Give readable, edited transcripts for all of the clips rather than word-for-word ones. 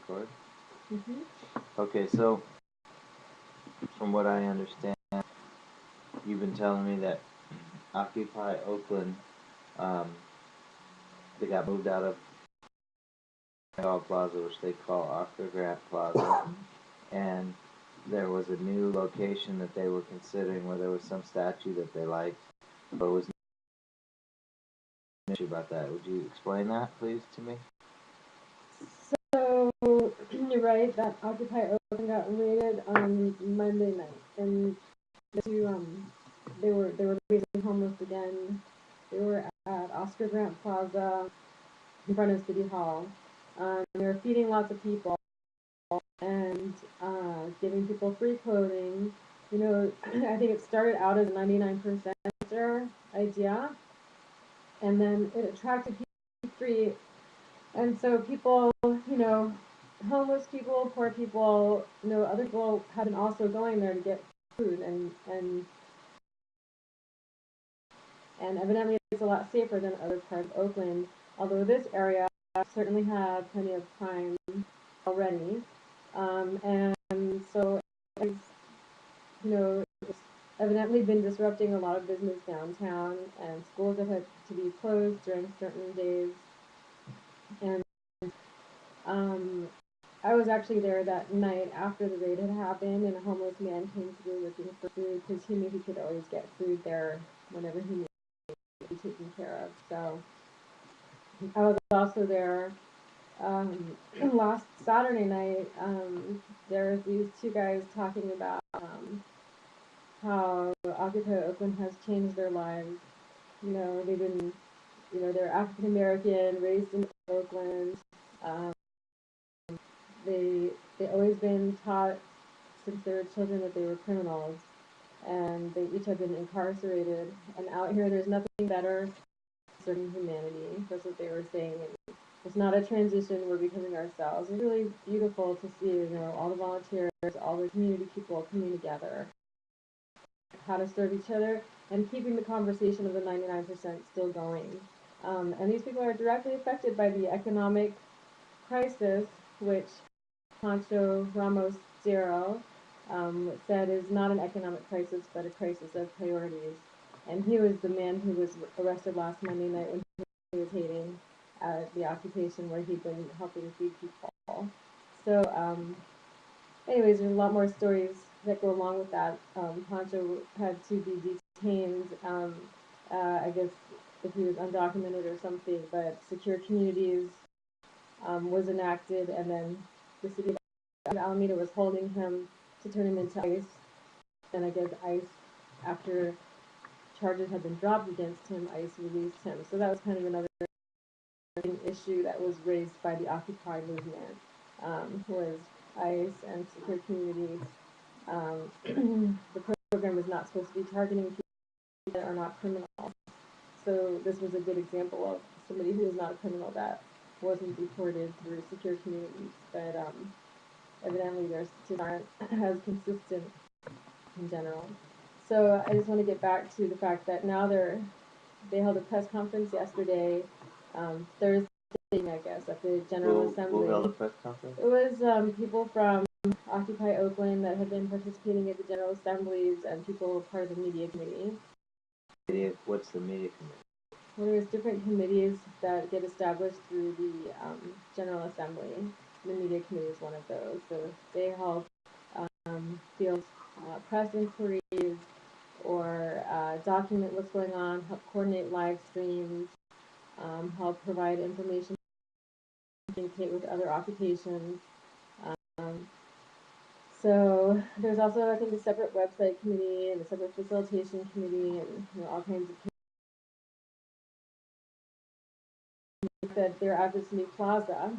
record? Mm-hmm. Okay, so from what I understand, you've been telling me that Occupy Oakland, um, they got moved out of Plaza, which they call Oscar Grant Plaza, and there was a new location that they were considering where there was some statue that they liked, but was no issue about that. Would you explain that, please, to me? So you're right that Occupy Oakland got raided on Monday night, and they were basically homeless again. They were at Oscar Grant Plaza in front of City Hall. They were feeding lots of people and giving people free clothing. You know, I think it started out as a 99% idea, and then it attracted people free. And so people, homeless people, poor people, other people have been also going there to get food, and evidently it's a lot safer than other parts of Oakland. Although this area certainly had plenty of crime already, and so it's, it's evidently been disrupting a lot of business downtown, and schools have had to be closed during certain days. And I was actually there that night after the raid had happened, and a homeless man came through looking for food because he knew he could always get food there whenever he needed to be taken care of. So I was also there last Saturday night. There were these two guys talking about how Occupy Oakland has changed their lives. They've been, they're African American, raised in Oakland. Um, they always been taught since they were children that they were criminals, and they each have been incarcerated. And out here, there's nothing better than serving humanity. That's what they were saying. And it's not a transition; we're becoming ourselves. It's really beautiful to see, all the volunteers, all the community people coming together, how to serve each other, and keeping the conversation of the 99% still going. And these people are directly affected by the economic crisis, which Pancho Ramos Zero said is not an economic crisis, but a crisis of priorities. And he was the man who was arrested last Monday night when he was hating the occupation where he'd been helping feed people. So, anyways, there's a lot more stories that go along with that. Pancho had to be detained, I guess, if he was undocumented or something, but secure communities was enacted, and then the city of Alameda was holding him to turn him into ICE. And I guess ICE, after charges had been dropped against him, ICE released him. So that was kind of another issue that was raised by the Occupy movement, was ICE and secure communities. The program is not supposed to be targeting people that are not criminals. So this was a good example of somebody who was not a criminal that wasn't deported through secure communities. But evidently their statistics aren't as consistent in general. So I just want to get back to the fact that now they held a press conference yesterday, Thursday, I guess, at the General Assembly. Who held a press conference? It was people from Occupy Oakland that had been participating at the General Assemblies and people part of the media committee. What's the media committee? Well, there's different committees that get established through the General Assembly. The media committee is one of those. So they help field press inquiries or document what's going on, help coordinate live streams, help provide information, communicate with other occupations. Um, so there's also, I think, a separate website committee and a separate facilitation committee, and all kinds of committees that they're at this new plaza.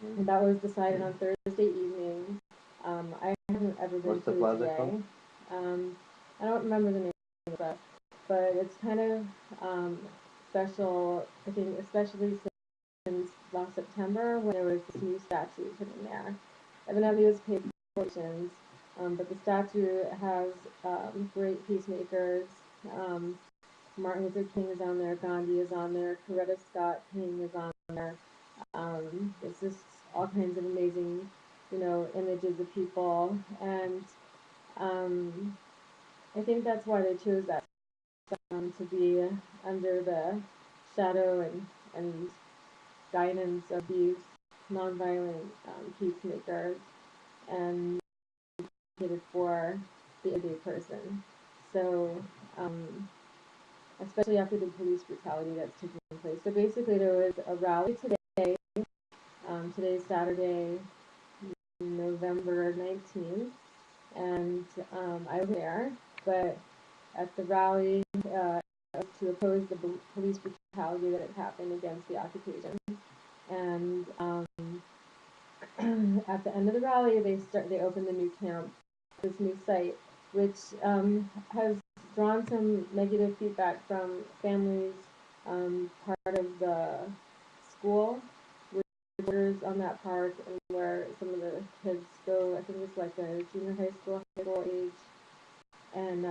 And that was decided on Thursday evening. I haven't ever been What's the to plaza it today. called? I don't remember the name of it, but it's kind of special, I think, especially since last September when there was this new statue put in there. Evidently, it was paid proportions, but the statue has great peacemakers. Martin Luther King is on there, Gandhi is on there, Coretta Scott King is on there. It's just all kinds of amazing, images of people, and um, I think that's why they chose that to be under the shadow and guidance of these nonviolent peacemakers and for the everyday person. So, especially after the police brutality that's taking place. So basically, there was a rally today. Today's Saturday, November 19th, and I was there, but at the rally to oppose the police brutality that had happened against the occupation. And at the end of the rally, they opened the new camp, this new site, which has drawn some negative feedback from families. Part of the school, borders on that park, and where some of the kids go. I think it's like a junior high school age, and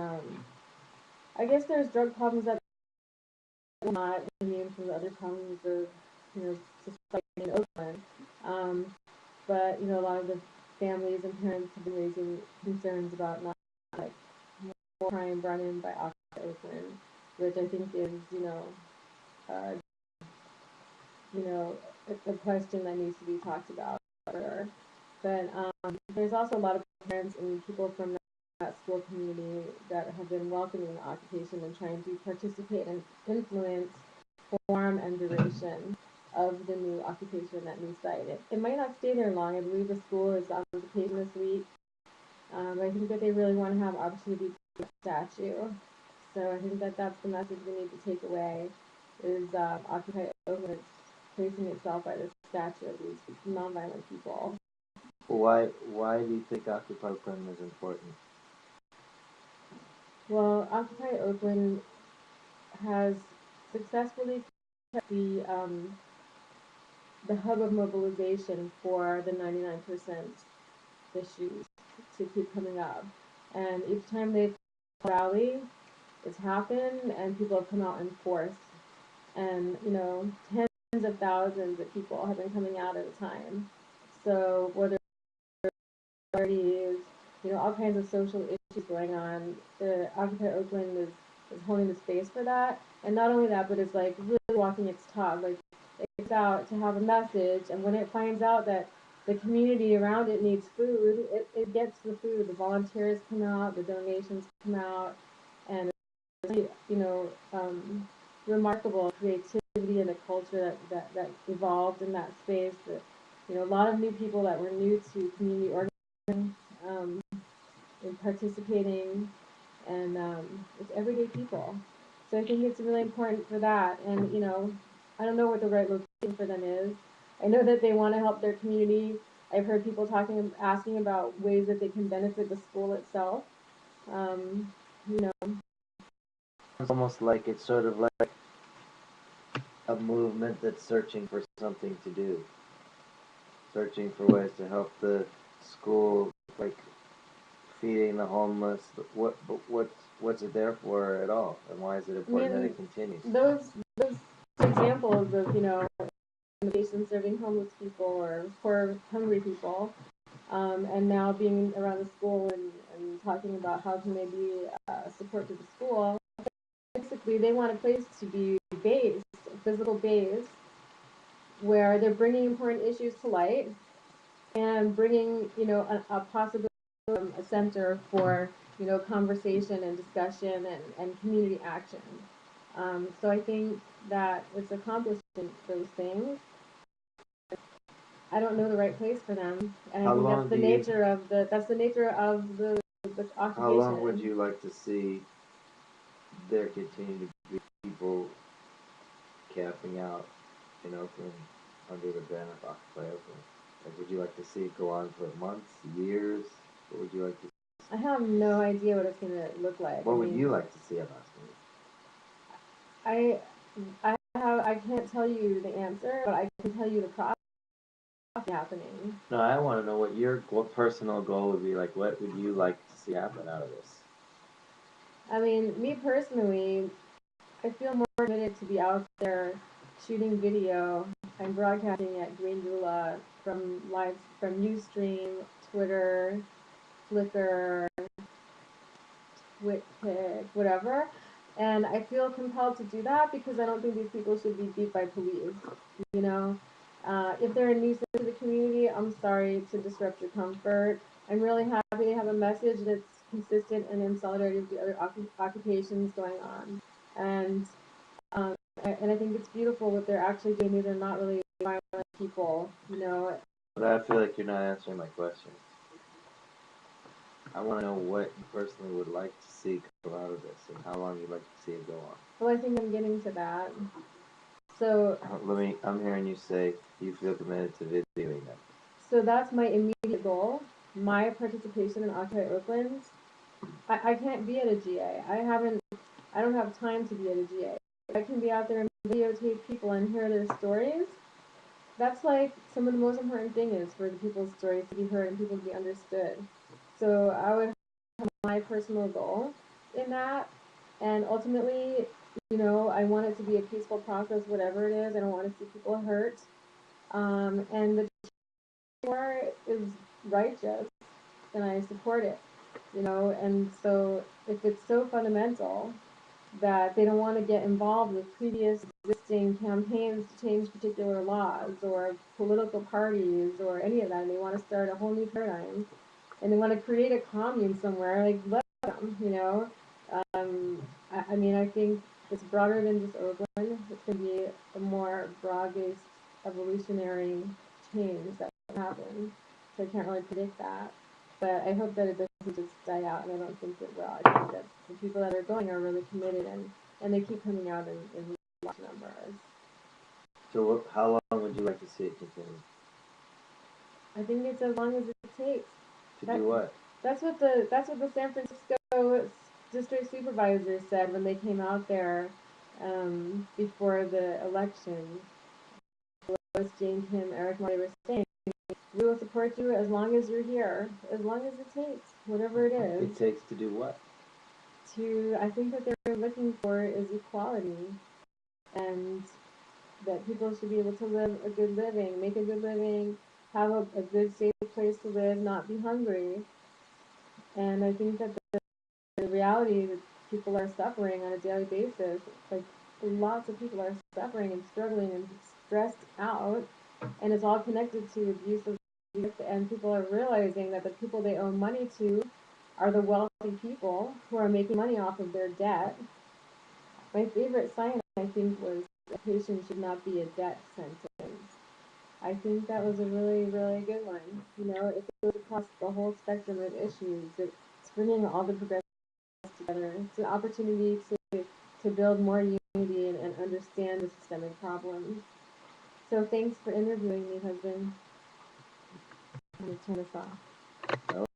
I guess there's drug problems that are not immune from the other problems of society in Oakland. But a lot of the families and parents have been raising concerns about not like more crime brought in by Oakland, which I think is uh, a question that needs to be talked about. Sure. But there's also a lot of parents and people from that school community that have been welcoming the occupation and trying to participate and influence form and duration of the new occupation, that new site. It might not stay there long. I believe the school is on vacation this week. I think that they really want to have opportunity to statue. So I think that that's the message we need to take away is Occupy Oakland placing itself by the statue of these nonviolent people. Why do you think Occupy Oakland is important? Well, Occupy Oakland has successfully kept the hub of mobilization for the 99% issues to keep coming up. And each time they've rally, it's happened, and people have come out in force. And tens of thousands of people have been coming out at a time. So whether parties, all kinds of social issues going on, the Occupy Oakland is holding the space for that. And not only that, but it's like really walking its talk. Like it's out to have a message, and when it finds out that the community around it needs food, it gets the food. The volunteers come out, the donations come out, and it's remarkable creativity and the culture that evolved in that space. That a lot of new people that were new to community organizing, in participating, and it's everyday people. So I think it's really important for that. And I don't know what the right location for them is. I know that they want to help their community. I've heard people asking about ways that they can benefit the school itself. Um, you know, It's almost like it's sort of like a movement that's searching for something to do, searching for ways to help the school, like feeding the homeless. What's it there for at all, and why is it important that it continues? Those examples of organizations serving homeless people or poor hungry people, and now being around the school and talking about how can they be support to the school. Basically, they want a place to be based, a physical base, where they're bringing important issues to light and bringing a possibility, a center for conversation and discussion and community action. So I think that it's accomplishing those things. I don't know the right place for them, and I think that's the nature of the occupation. How long would you like to see there continue to be people camping out in Oakland under the banner of Occupy Oakland? Like, would you like to see it go on for months, years? What would you like to? I have no idea what it's going to look like. What would you like to see, I'm asking? I can't tell you the answer, but I can tell you the process happening. No, I want to know what your personal goal would be. Like, what would you like to see happen out of this? I mean, me personally, I feel more committed to be out there shooting video I'm broadcasting at greendoula from Ustream, Twitter, Flickr, TwitPic, whatever. And I feel compelled to do that because I don't think these people should be beat by police. You know, if they're a nuisance to the community, I'm sorry to disrupt your comfort. I'm really happy to have a message that's consistent and in solidarity with the other occupations going on. And um, and I think it's beautiful what they're actually doing. These are not really violent people, you know. But I feel like you're not answering my question. I want to know what you personally would like to see come out of this, and how long you'd like to see it go on. Well, I think I'm getting to that. So I'm hearing you say you feel committed to videoing them. So that's my immediate goal. My participation in Occupy Oakland. I can't be at a GA. I don't have time to be at a GA. I can be out there and videotape people and hear their stories. That's like some of the most important thing is for the people's stories to be heard and people to be understood. So I would have my personal goal in that. And ultimately, you know, I want it to be a peaceful process, whatever it is. I don't want to see people hurt. And the war is righteous, and I support it, you know. And so, if it's so fundamental that they don't want to get involved with previous existing campaigns to change particular laws or political parties or any of that, and they want to start a whole new paradigm, and they want to create a commune somewhere, like let them, you know. I mean, I think it's broader than just Oakland. It's going to be a more broad-based evolutionary change that will happen. So I can't really predict that. But I hope that it doesn't just die out, and I don't think it will. I think that the people that are going are really committed, and they keep coming out in large numbers. So how long would you like to see it continue? I think it's as long as it takes. To do what? That's what the San Francisco district supervisor said when they came out there before the election. Lois, Jane Kim, Eric, they were saying, we will support you as long as you're here, as long as it takes, whatever it is. It takes to do what? I think that they're looking for is equality, and that people should be able to live a good living, make a good living, have a good, safe place to live, not be hungry. And I think that the reality that people are suffering on a daily basis, like lots of people are suffering and struggling and stressed out, and it's all connected to abuse of youth, and people are realizing that the people they owe money to are the wealthy people who are making money off of their debt. My favorite sign, I think, was education should not be a debt sentence. I think that was a really, really good one. You know, it goes across the whole spectrum of issues. It's bringing all the progressive together. It's an opportunity to build more unity and understand the systemic problems. So thanks for interviewing me, husband. I'm going to turn this off.